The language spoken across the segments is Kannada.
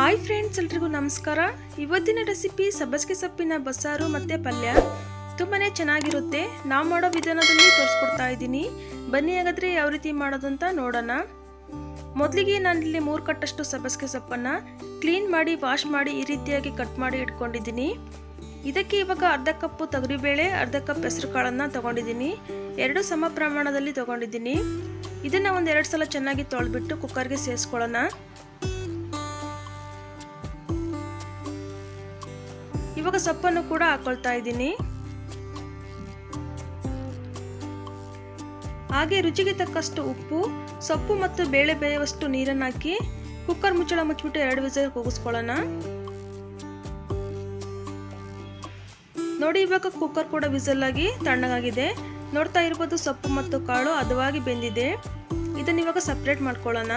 ಹಾಯ್ ಫ್ರೆಂಡ್ಸ್, ಎಲ್ರಿಗೂ ನಮಸ್ಕಾರ. ಇವತ್ತಿನ ರೆಸಿಪಿ ಸಬ್ಬಸಿಗೆ ಸೊಪ್ಪಿನ ಬಸ್ಸಾರು ಮತ್ತು ಪಲ್ಯ. ತುಂಬಾ ಚೆನ್ನಾಗಿರುತ್ತೆ. ನಾವು ಮಾಡೋ ವಿಧಾನದಲ್ಲಿ ತೋರಿಸ್ಕೊಡ್ತಾ ಇದ್ದೀನಿ. ಬನ್ನಿ ಹಾಗಾದರೆ ಯಾವ ರೀತಿ ಮಾಡೋದು ಅಂತ ನೋಡೋಣ. ಮೊದಲಿಗೆ ನಾನಿಲ್ಲಿ 3 ಕಟ್ಟಷ್ಟು ಸಬ್ಬಸಿಗೆ ಸೊಪ್ಪನ್ನು ಕ್ಲೀನ್ ಮಾಡಿ ವಾಶ್ ಮಾಡಿ ಈ ರೀತಿಯಾಗಿ ಕಟ್ ಮಾಡಿ ಇಟ್ಕೊಂಡಿದ್ದೀನಿ. ಇದಕ್ಕೆ ಇವಾಗ ಅರ್ಧ ಕಪ್ಪು ತೊಗರಿಬೇಳೆ, ಅರ್ಧ ಕಪ್ ಹೆಸರು ಕಾಳನ್ನು ತೊಗೊಂಡಿದ್ದೀನಿ. 2 ಸಮ ಪ್ರಮಾಣದಲ್ಲಿ ತೊಗೊಂಡಿದ್ದೀನಿ. ಇದನ್ನು ಒಂದು 2 ಸಲ ಚೆನ್ನಾಗಿ ತೊಳೆದ್ಬಿಟ್ಟು ಕುಕ್ಕರ್ಗೆ ಸೇರಿಸ್ಕೊಳ್ಳೋಣ. ಇವಾಗ ಸೊಪ್ಪನ್ನು ಕೂಡ ಹಾಕೊಳ್ತಾ ಇದ್ದೀನಿ. ಹಾಗೆ ರುಚಿಗೆ ತಕ್ಕಷ್ಟು ಉಪ್ಪು, ಸೊಪ್ಪು ಮತ್ತು ಬೇಳೆ ಬೇಯುವಷ್ಟು ನೀರನ್ನು ಹಾಕಿ ಕುಕ್ಕರ್ ಮುಚ್ಚಳ ಮುಚ್ಚಿಬಿಟ್ಟು 2 ವಿಸಿಲ್ ಕೂಗಿಸ್ಕೊಳ್ಳೋಣ. ನೋಡಿ, ಇವಾಗ ಕುಕ್ಕರ್ ಕೂಡ ವಿಸಿಲ್ ಆಗಿ ತಣ್ಣಗಾಗಿದೆ. ನೋಡ್ತಾ ಇರ್ಬೋದು, ಸೊಪ್ಪು ಮತ್ತು ಕಾಳು ಹದವಾಗಿ ಬೆಂದಿದೆ. ಇದನ್ನ ಇವಾಗ ಸಪ್ರೇಟ್ ಮಾಡ್ಕೊಳ್ಳೋಣ.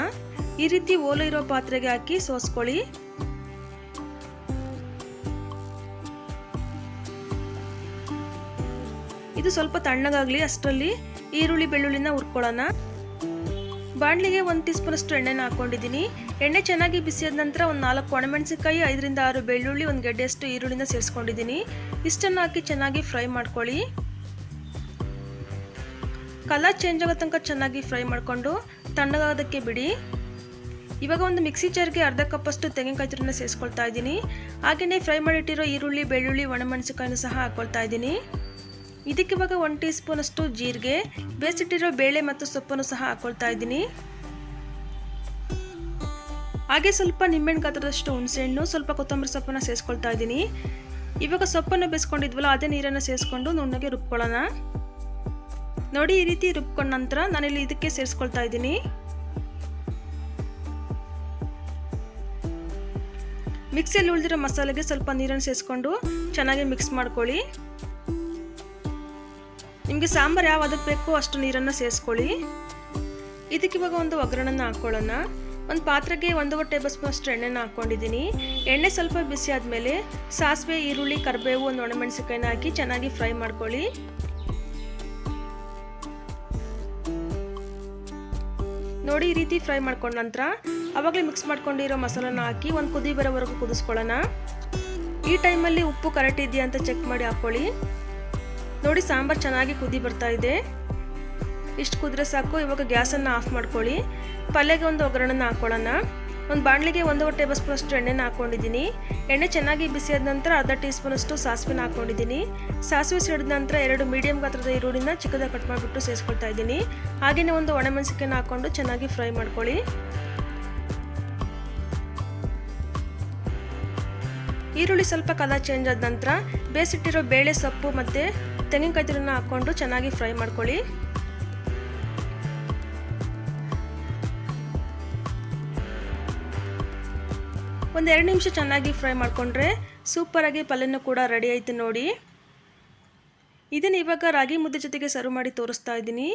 ಈ ರೀತಿ ಓಲೆ ಇರೋ ಪಾತ್ರೆಗೆ ಹಾಕಿ ಸೋಸ್ಕೊಳ್ಳಿ. ಇದು ಸ್ವಲ್ಪ ತಣ್ಣಗಾಗಲಿ. ಅಷ್ಟರಲ್ಲಿ ಈರುಳ್ಳಿ ಬೆಳ್ಳುಳ್ಳಿನ ಹುರ್ಕೊಳ್ಳೋಣ. ಬಾಣಲಿಗೆ 1 ಟೀ ಸ್ಪೂನ್ ಅಷ್ಟು ಎಣ್ಣೆನ ಹಾಕೊಂಡಿದ್ದೀನಿ. ಎಣ್ಣೆ ಚೆನ್ನಾಗಿ ಬಿಸಿಯಾದ ನಂತರ ಒಂದು 4 ಒಣಮೆಣಸಿನಕಾಯಿ, 5 ರಿಂದ 6 ಬೆಳ್ಳುಳ್ಳಿ, 1 ಗೆಡ್ಡೆಯಷ್ಟು ಈರುಳ್ಳಿನ ಸೇರಿಸ್ಕೊಂಡಿದ್ದೀನಿ. ಇಷ್ಟನ್ನು ಹಾಕಿ ಚೆನ್ನಾಗಿ ಫ್ರೈ ಮಾಡ್ಕೊಳ್ಳಿ. ಕಲರ್ ಚೇಂಜ್ ಆಗೋ ತನಕ ಚೆನ್ನಾಗಿ ಫ್ರೈ ಮಾಡಿಕೊಂಡು ತಣ್ಣಗಾಗೋದಕ್ಕೆ ಬಿಡಿ. ಇವಾಗ ಒಂದು ಮಿಕ್ಸಿ ಜಾರ್ಗೆ ಅರ್ಧ ಕಪ್ಪಷ್ಟು ತೆಂಗಿನಕಾಯಿ ತುರಿನ ಸೇರಿಸ್ಕೊಳ್ತಾ ಇದ್ದೀನಿ. ಹಾಗೆಯೇ ಫ್ರೈ ಮಾಡಿಟ್ಟಿರೋ ಈರುಳ್ಳಿ, ಬೆಳ್ಳುಳ್ಳಿ, ಒಣಮೆಣಸಿನಕಾಯಿನೂ ಸಹ ಹಾಕ್ಕೊಳ್ತಾ ಇದ್ದೀನಿ. ಇದಕ್ಕೆ ಇವಾಗ 1 ಟೀ ಸ್ಪೂನ್ ಅಷ್ಟು ಜೀರಿಗೆ, ಬೇಯಿಸಿಟ್ಟಿರೋ ಬೇಳೆ ಮತ್ತು ಸೊಪ್ಪನ್ನು ಸಹ ಹಾಕ್ಕೊಳ್ತಾ ಇದ್ದೀನಿ. ಹಾಗೆ ಸ್ವಲ್ಪ ನಿಂಬೆಹಣ್ಣು ಗಾತ್ರದಷ್ಟು ಹುಣಸೆಹಣ್ಣು, ಸ್ವಲ್ಪ ಕೊತ್ತಂಬರಿ ಸೊಪ್ಪನ್ನು ಸೇರಿಸ್ಕೊಳ್ತಾ ಇದ್ದೀನಿ. ಇವಾಗ ಸೊಪ್ಪನ್ನು ಬೇಯಿಸ್ಕೊಂಡಿದ್ವಲ್ಲ, ಅದೇ ನೀರನ್ನು ಸೇರಿಸ್ಕೊಂಡು ನುಣ್ಣಗೆ ರುಬ್ಕೊಳ್ಳೋಣ. ನೋಡಿ, ಈ ರೀತಿ ರುಬ್ಕೊಂಡ ನಂತರ ನಾನಿಲ್ಲಿ ಇದಕ್ಕೆ ಸೇರಿಸ್ಕೊಳ್ತಾ ಇದ್ದೀನಿ. ಮಿಕ್ಸಿಯಲ್ಲಿ ಉಳಿದಿರೋ ಮಸಾಲೆಗೆ ಸ್ವಲ್ಪ ನೀರನ್ನು ಸೇರಿಸ್ಕೊಂಡು ಚೆನ್ನಾಗಿ ಮಿಕ್ಸ್ ಮಾಡ್ಕೊಳ್ಳಿ. ನಿಮಗೆ ಸಾಂಬಾರು ಯಾವ ಅದಕ್ಕೆ ಬೇಕೋ ಅಷ್ಟು ನೀರನ್ನು ಸೇರಿಸ್ಕೊಳ್ಳಿ. ಇದಕ್ಕೆ ಇವಾಗ ಒಂದು ಒಗ್ಗರಣೆನ ಹಾಕ್ಕೊಳ್ಳೋಣ. ಒಂದು ಪಾತ್ರೆಗೆ 1 ಟೇಬಲ್ ಸ್ಪೂನ್ ಅಷ್ಟು ಎಣ್ಣೆನ ಹಾಕ್ಕೊಂಡಿದ್ದೀನಿ. ಎಣ್ಣೆ ಸ್ವಲ್ಪ ಬಿಸಿ ಆದಮೇಲೆ ಸಾಸಿವೆ, ಈರುಳ್ಳಿ, ಕರಿಬೇವು, 1 ಒಣಮೆಣಸಿನಕಾಯಿನ ಹಾಕಿ ಚೆನ್ನಾಗಿ ಫ್ರೈ ಮಾಡ್ಕೊಳ್ಳಿ. ನೋಡಿ, ಈ ರೀತಿ ಫ್ರೈ ಮಾಡ್ಕೊಂಡ ನಂತರ ಆವಾಗಲೇ ಮಿಕ್ಸ್ ಮಾಡ್ಕೊಂಡಿರೋ ಮಸಾಲನ ಹಾಕಿ ಒಂದು ಕುದಿ ಬರೋವರೆಗೂ ಕುದಿಸ್ಕೊಳ್ಳೋಣ. ಈ ಟೈಮಲ್ಲಿ ಉಪ್ಪು ಕರೆಕ್ಟ್ ಇದೆಯಾ ಅಂತ ಚೆಕ್ ಮಾಡಿ ಹಾಕ್ಕೊಳ್ಳಿ. ನೋಡಿ, ಸಾಂಬಾರು ಚೆನ್ನಾಗಿ ಕುದಿ ಬರ್ತಾ ಇದೆ. ಇಷ್ಟು ಕುದ್ರೆ ಸಾಕು. ಇವಾಗ ಗ್ಯಾಸನ್ನು ಆಫ್ ಮಾಡ್ಕೊಳ್ಳಿ. ಪಲ್ಯಗೆ ಒಂದು ಒಗ್ಗರಣೆನ ಹಾಕ್ಕೊಳ್ಳೋಣ. ಒಂದು ಬಾಣಲಿಗೆ 1 ಟೇಬಲ್ ಸ್ಪೂನ್ ಅಷ್ಟು ಎಣ್ಣೆನ ಹಾಕ್ಕೊಂಡಿದ್ದೀನಿ. ಎಣ್ಣೆ ಚೆನ್ನಾಗಿ ಬಿಸಿಯಾದ ನಂತರ ಅರ್ಧ ಟೀ ಸ್ಪೂನ್ ಅಷ್ಟು ಸಾಸಿವೆನ ಹಾಕ್ಕೊಂಡಿದ್ದೀನಿ. ಸಾಸಿವೆ ಸಿಡಿದ ನಂತರ 2 ಮೀಡಿಯಂ ಗಾತ್ರದ ಈರುಳ್ಳಿನ ಚಿಕ್ಕದಾಗಿ ಕಟ್ ಮಾಡಿಬಿಟ್ಟು ಸೇರಿಸ್ಕೊಳ್ತಾ ಇದ್ದೀನಿ. ಹಾಗೆಯೇ 1 ಒಣಮೆಣಸಿನಕಾಯಿನ ಹಾಕ್ಕೊಂಡು ಚೆನ್ನಾಗಿ ಫ್ರೈ ಮಾಡ್ಕೊಳ್ಳಿ. ಈರುಳ್ಳಿ ಸ್ವಲ್ಪ ಕಲರ್ ಚೇಂಜ್ ಆದ ನಂತರ ಬೇಯಿಸಿಟ್ಟಿರೋ ಬೇಳೆ, ಸೊಪ್ಪು ಮತ್ತು ತೆಂಗಿನಕಾಯಿ ತುರಿನ ಹಾಕ್ಕೊಂಡು ಚೆನ್ನಾಗಿ ಫ್ರೈ ಮಾಡ್ಕೊಳ್ಳಿ. ಒಂದು 2 ನಿಮಿಷ ಚೆನ್ನಾಗಿ ಫ್ರೈ ಮಾಡಿಕೊಂಡ್ರೆ ಸೂಪರಾಗಿ ಪಲ್ಯನೂ ಕೂಡ ರೆಡಿ ಆಯಿತು. ನೋಡಿ, ಇದನ್ನು ಇವಾಗ ರಾಗಿ ಮುದ್ದೆ ಜೊತೆಗೆ ಸರ್ವ್ ಮಾಡಿ ತೋರಿಸ್ತಾ ಇದ್ದೀನಿ.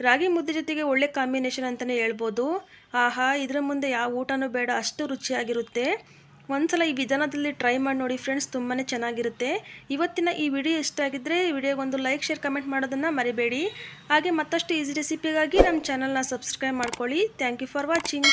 ರಾಗಿ ಮುದ್ದೆ ಜೊತೆಗೆ ಒಳ್ಳೆ ಕಾಂಬಿನೇಷನ್ ಅಂತಲೇ ಹೇಳ್ಬೋದು. ಆಹಾ, ಇದರ ಮುಂದೆ ಯಾವ ಊಟನೂ ಬೇಡ, ಅಷ್ಟು ರುಚಿಯಾಗಿರುತ್ತೆ. ಒಂದ್ಸಲ ಈ ವಿಧಾನದಲ್ಲಿ ಟ್ರೈ ಮಾಡಿ ನೋಡಿ ಫ್ರೆಂಡ್ಸ್, ತುಂಬಾ ಚೆನ್ನಾಗಿರುತ್ತೆ. ಇವತ್ತಿನ ಈ ವಿಡಿಯೋ ಇಷ್ಟ ಆಗಿದ್ದರೆ ಈ ವಿಡಿಯೋಗೊಂದು ಲೈಕ್, ಶೇರ್, ಕಮೆಂಟ್ ಮಾಡೋದನ್ನು ಮರಿಬೇಡಿ. ಹಾಗೆ ಮತ್ತಷ್ಟು ಈಸಿ ರೆಸಿಪಿಗಾಗಿ ನಮ್ಮ ಚಾನಲ್ನ ಸಬ್ಸ್ಕ್ರೈಬ್ ಮಾಡ್ಕೊಳ್ಳಿ. Thank you for watching.